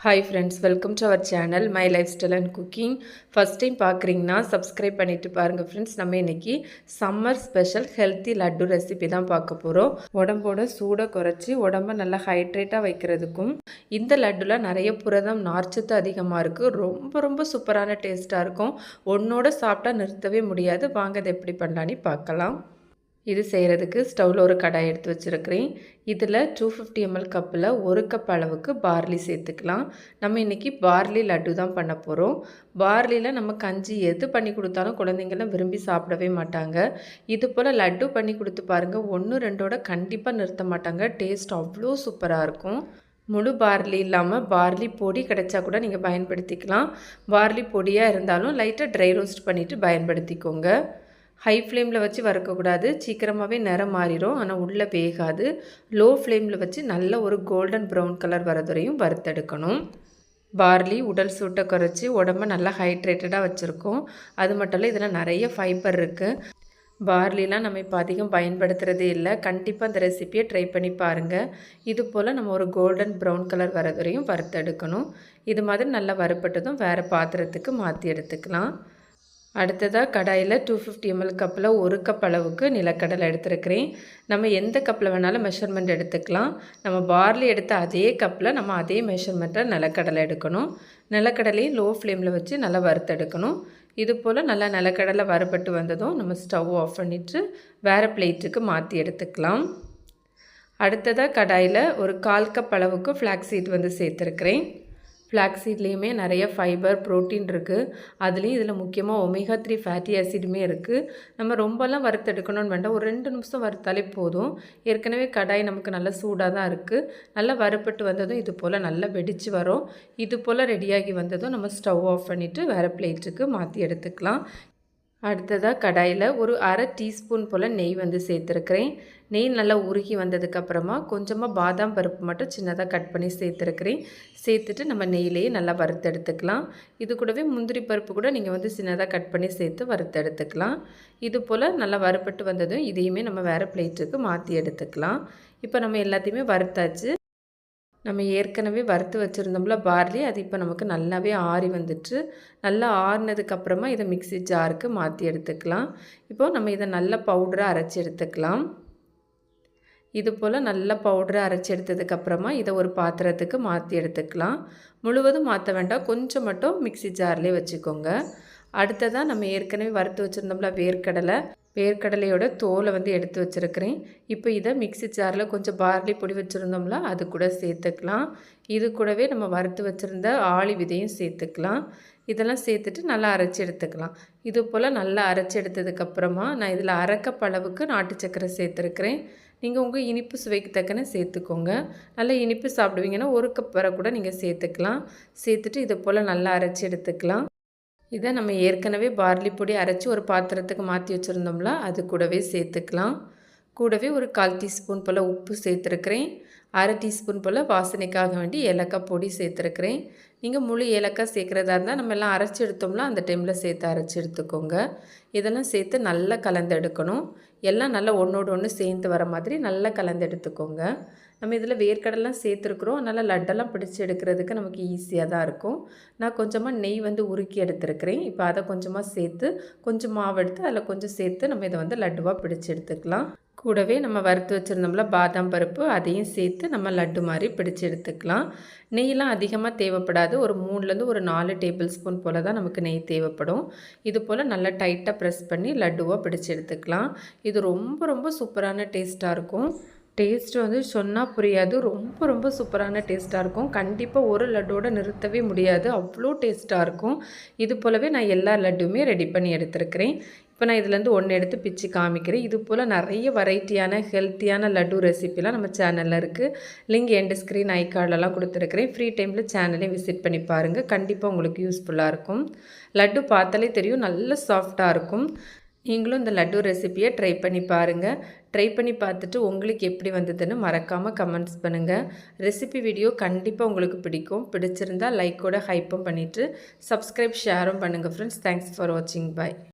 Hi friends, welcome to our channel My Lifestyle and Cooking. First time பார்க்குறீங்கன்னா subscribe பண்ணிட்டு பாருங்க friends. நம்ம இன்னைக்கு summer special healthy laddu recipe தான் பார்க்க போகிறோம். உடம்போட சூடை குறைச்சி உடம்பை நல்லா ஹைட்ரேட்டாக வைக்கிறதுக்கும் இந்த லட்டுல நிறைய புரதம் நார்ச்சத்து அதிகமாக இருக்குது. ரொம்ப சூப்பரான டேஸ்ட்டாக இருக்கும். ஒன்றோட சாப்பிட்டா நிறுத்தவே முடியாது. வாங்க அதை எப்படி பண்ணலான்னு பார்க்கலாம். இது செய்கிறதுக்கு ஸ்டவ்வில் ஒரு கடாய் எடுத்து வச்சுருக்கிறேன். இதில் 250 ml கப்பில் 1 கப் அளவுக்கு பார்லி சேர்த்துக்கலாம். நம்ம இன்றைக்கி பார்லி லட்டு தான் பண்ண போகிறோம். பார்லியில் நம்ம கஞ்சி எது பண்ணி கொடுத்தாலும் குழந்தைங்கள்லாம் விரும்பி சாப்பிடவே மாட்டாங்க. இது போல் லட்டு பண்ணி கொடுத்து பாருங்கள், 1-2ஓட கண்டிப்பாக நிறுத்த மாட்டாங்க. டேஸ்ட் அவ்வளோ சூப்பராக இருக்கும். முழு பார்லி இல்லாமல் பார்லி பொடி கிடைச்சா கூட நீங்கள் பயன்படுத்திக்கலாம். பார்லி பொடியாக இருந்தாலும் லைட்டாக ட்ரை ரோஸ்ட் பண்ணிவிட்டு பயன்படுத்திக்கோங்க. ஹை ஃப்ளேமில் வச்சு வறுக்கக்கூடாது, சீக்கிரமாகவே நிறம் மாறிடும். ஆனால் உள்ளே வேகாது. லோ ஃப்ளேமில் வச்சு நல்ல ஒரு கோல்டன் ப்ரௌன் கலர் வரதுரையும் வறுத்தெடுக்கணும். பார்லி உடல் சூட்டை குறைச்சி உடம்பை நல்லா ஹைட்ரேட்டடாக வச்சுருக்கோம். அது மட்டும் இல்லை, இதில் நிறைய ஃபைபர் இருக்குது. பார்லிலாம் நம்ம இப்போ அதிகம் பயன்படுத்துகிறதே இல்லை. கண்டிப்பாக அந்த ரெசிப்பியை ட்ரை பண்ணி பாருங்கள். இது போல் நம்ம ஒரு கோல்டன் ப்ரௌன் கலர் வரதுரையும் வறுத்தெடுக்கணும். இது மாதிரி நல்லா வறுப்பட்டதும் வேறு பாத்திரத்துக்கு மாற்றி எடுத்துக்கலாம். அடுத்ததாக கடாயில் 250 ml கப்பில் 1 கப் அளவுக்கு நிலக்கடலை எடுத்துருக்கிறேன். நம்ம எந்த கப்பில் வேணாலும் மெஷர்மெண்ட் எடுத்துக்கலாம். நம்ம பார்லி எடுத்த அதே கப்பில் நம்ம அதே மெஷர்மெண்ட்டில் நிலக்கடலை எடுக்கணும். நிலக்கடலையும் லோ ஃப்ளேமில் வச்சு நல்லா வறுத்தெடுக்கணும். இது போல் நல்லா நிலக்கடலை வறுபட்டு வந்ததும் நம்ம ஸ்டவ் ஆஃப் பண்ணிவிட்டு வேறு பிளேட்டுக்கு மாற்றி எடுத்துக்கலாம். அடுத்ததாக கடாயில் ஒரு 1/4 கப் அளவுக்கு ஃப்ளாக்ஸ் சீட் சேர்த்துருக்கிறேன். ஃப்ளாக்ஸீட்லேயுமே நிறைய ஃபைபர் ப்ரோட்டீன் இருக்குது. அதுலேயும் இதில் முக்கியமாக ஒமேகா 3 ஃபேட்டி ஆசிடுமே இருக்குது. நம்ம ரொம்பலாம் வறுத்தெடுக்கணும்னு வேண்டாம், ஒரு 2 நிமிஷம் வறுத்தாலே போதும். ஏற்கனவே கடாய் நமக்கு நல்லா சூடாக தான் இருக்குது. நல்லா வறுப்பட்டு வந்ததும் இது போல் நல்லா வெடித்து வரும். இது போல் ரெடியாகி வந்ததும் நம்ம ஸ்டவ் ஆஃப் பண்ணிவிட்டு வேறு பிளேட்டுக்கு மாற்றி எடுத்துக்கலாம். அடுத்ததாக கடாயில் ஒரு 1/2 டீஸ்பூன் போல் நெய் சேர்த்துருக்கிறேன். நெய் நல்லா உருகி வந்ததுக்கப்புறமா கொஞ்சமாக பாதாம் பருப்பு மட்டும் சின்னதாக கட் பண்ணி சேர்த்துருக்கிறேன். சேர்த்துட்டு நம்ம நெய்லேயே நல்லா வறுத்தெடுத்துக்கலாம். இது கூடவே முந்திரி பருப்பு கூட நீங்கள் சின்னதாக கட் பண்ணி சேர்த்து வறுத்தெடுத்துக்கலாம். இது போல் நல்லா வறுப்பட்டு வந்ததும் இதையுமே நம்ம வேறு பிளேட்டுக்கு மாற்றி எடுத்துக்கலாம். இப்போ நம்ம எல்லாத்தையுமே வறுத்தாச்சு. நம்ம ஏற்கனவே வறுத்து வச்சுருந்தோம்ல பார்லி, அது இப்போ நமக்கு நல்லாவே ஆறி வந்துட்டு, நல்லா ஆறினதுக்கப்புறமா இதை மிக்ஸி ஜாருக்கு மாற்றி எடுத்துக்கலாம். இப்போது நம்ம இதை நல்ல பவுடராக அரைச்சி எடுத்துக்கலாம். இது போல் நல்ல பவுடராக அரைச்சி எடுத்ததுக்கப்புறமா இதை ஒரு பாத்திரத்துக்கு மாற்றி எடுத்துக்கலாம். முழுவதும் மாற்ற வேண்டாம், கொஞ்சம் மட்டும் மிக்ஸி ஜார்லேயே வச்சுக்கோங்க. அடுத்ததாக நம்ம ஏற்கனவே வறுத்து வச்சுருந்தோம்ல வேர்க்கடலையோட தோலை எடுத்து வச்சுருக்கிறேன். இப்போ இதை மிக்ஸி ஜாரில் கொஞ்சம் பார்லி பொடி வச்சுருந்தோம்ல அது கூட சேர்த்துக்கலாம். இது கூடவே நம்ம வறுத்து வச்சுருந்த ஆளி விதையும் சேர்த்துக்கலாம். இதெல்லாம் சேர்த்துட்டு நல்லா அரைச்சி எடுத்துக்கலாம். இது போல் நல்லா அரைச்சி எடுத்ததுக்கப்புறமா நான் இதில் 1/2 கப் அளவுக்கு நாட்டு சர்க்கரை சேர்த்துருக்கிறேன். நீங்கள் உங்கள் இனிப்பு சுவைக்கு தக்கன சேர்த்துக்கோங்க. நல்லா இனிப்பு சாப்பிடுவீங்கன்னா 1 கப் வரை கூட நீங்கள் சேர்த்துக்கலாம். சேர்த்துட்டு இது போல் நல்லா அரைச்சி எடுத்துக்கலாம். இதை நம்ம ஏற்கனவே பார்லி பொடி அரைச்சி ஒரு பாத்திரத்துக்கு மாற்றி வச்சுருந்தோம்ல அது கூடவே சேர்த்துக்கலாம். கூடவே ஒரு 1/4 டீஸ்பூன் போல் உப்பு சேர்த்துருக்கிறேன். 1/2 டீஸ்பூன் போல் வாசனைக்காக வேண்டி ஏலக்காய் பொடி சேர்த்துருக்கிறேன். நீங்கள் முழு ஏலக்காய் சேர்க்குறதா இருந்தால் நம்ம எல்லாம் அரைச்சி எடுத்தோம்ல அந்த டைமில் சேர்த்து அரைச்சி எடுத்துக்கோங்க. இதெல்லாம் சேர்த்து நல்லா கலந்து எடுக்கணும். எல்லாம் நல்லா ஒன்றோடு ஒன்று சேர்ந்து வர மாதிரி நல்லா கலந்து எடுத்துக்கோங்க. நம்ம இதில் வேர்க்கடலாம் சேர்த்துருக்குறோம், அதனால் லட்டெல்லாம் பிடிச்சி எடுக்கிறதுக்கு நமக்கு ஈஸியாக தான் இருக்கும். நான் கொஞ்சமாக நெய் உருக்கி எடுத்துருக்கிறேன். இப்போ அதை கொஞ்சமாக சேர்த்து கொஞ்சம் மாவு எடுத்து அதில் கொஞ்சம் சேர்த்து நம்ம இதை லட்டுவாக பிடிச்சி எடுத்துக்கலாம். கூடவே நம்ம வறுத்து வச்சுருந்தோம்ல பாதாம் பருப்பு அதையும் சேர்த்து நம்ம லட்டு மாதிரி பிடிச்சி எடுத்துக்கலாம். நெய்லாம் அதிகமாக தேவைப்படாது, ஒரு 3லேருந்து ஒரு 4 டேபிள் ஸ்பூன் போல் தான் நமக்கு நெய் தேவைப்படும். இது போல் நல்லா டைட்டாக ப்ரெஸ் பண்ணி லட்டுவாக பிடிச்சி எடுத்துக்கலாம். இது ரொம்ப சூப்பரான டேஸ்ட்டாக இருக்கும். டேஸ்ட் சொன்னால் புரியாது, ரொம்ப சூப்பரான டேஸ்ட்டாக இருக்கும். கண்டிப்பாக ஒரு லட்டோடு நிறுத்தவே முடியாது, அவ்வளோ டேஸ்ட்டாக இருக்கும். இது போலவே நான் எல்லா லட்டுமே ரெடி பண்ணி எடுத்துருக்கிறேன். இப்போ நான் இதுலேருந்து ஒன்று எடுத்து பிச்சு காமிக்கிறேன். இது போல் நிறைய வெரைட்டியான ஹெல்த்தியான லட்டு ரெசிபிலாம் நம்ம சேனலில் இருக்குது. லிங்க் எண்ட் ஸ்க்ரீன் ஐகார்டெலாம் கொடுத்துருக்கிறேன். ஃப்ரீ டைமில் சேனலையும் விசிட் பண்ணி பாருங்கள். கண்டிப்பாக உங்களுக்கு யூஸ்ஃபுல்லாக இருக்கும். லட்டு பார்த்தாலே தெரியும், நல்ல சாஃப்டாக இருக்கும். நீங்களும் இந்த லட்டு ரெசிப்பியை ட்ரை பண்ணி பாருங்கள். ட்ரை பண்ணி பார்த்துட்டு உங்களுக்கு எப்படி வந்ததுன்னு மறக்காமல் கமெண்ட்ஸ் பண்ணுங்கள். ரெசிபி வீடியோ கண்டிப்பாக உங்களுக்கு பிடிக்கும். பிடிச்சிருந்தால் லைக்கோட ஹைப்பும் பண்ணிவிட்டு சப்ஸ்கிரைப் ஷேரும் பண்ணுங்கள் ஃப்ரெண்ட்ஸ். தேங்க்ஸ் ஃபார் வாட்சிங். பாய்.